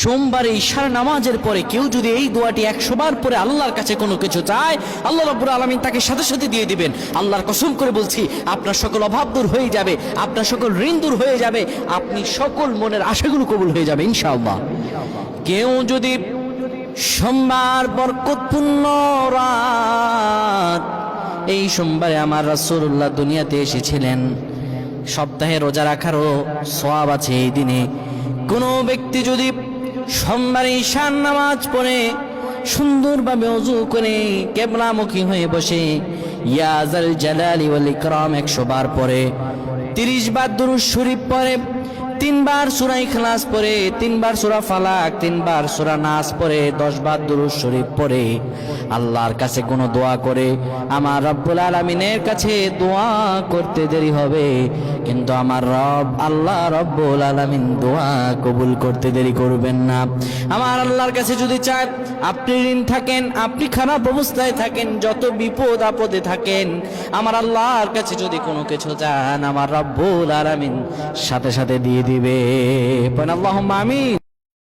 সোমবারে ঈশার নামাজের পরে কেউ যদি এই দোয়াটি 100 বার পরে আল্লাহর কাছে কোনো কিছু চায়, আল্লাহ রাব্বুল আলামিন তাকে সাথে সাথে দিয়ে দিবেন। আল্লাহর কসম করে বলছি, আপনার সকল অভাব দূর হয়ে যাবে, আপনার সকল ঋণ দূর হয়ে যাবে, আপনি সকল মনের আশাগুলো কবুল হয়ে যাবে ইনশাআল্লাহ। কেউ যদি সোমবার বরকতপূর্ণ রাত, এই সোমবারে আমার রাসূলুল্লাহ দুনিয়াতে এসেছিলেন, সপ্তাহে রোজা রাখারও সওয়াব আছে এই দিনে। কোনো ব্যক্তি যদি সোমবারে ঈশার নামাজ পড়ে সুন্দরভাবে ওযু করে কিবলামুখী হয়ে বসে ইয়া যাল জালালি ওয়াল ইকরাম 100 বার পড়ে, 30 বার দুরূদ শরীফ পড়ে, 3 বার সূরা ইখলাস পড়ে, 3 বার সূরা ফালাক, 3 বার সূরা নাস পড়ে, 10 বার দুরূদ শরীফ পড়ে, আল্লাহর কাছে কোনো দোয়া করে, আমার রব্বুল আলামিনের কাছে দোয়া করতে দেরি হবে, কিন্তু আমার রব আল্লাহ রব্বুল আলামিন দোয়া কবুল করতে দেরি করবেন না। আমার আল্লাহর কাছে যদি চায়, আপনি ঋণ থাকেন, আপনি খারাপ অবস্থায় থাকেন, যত বিপদ আপদে থাকেন, আমার আল্লাহর কাছে যদি কোনো কিছু চান, আমার রব্বুল আলামিন সাথে সাথে দিয়ে দিবে। আল্লাহুম্মা আমিন।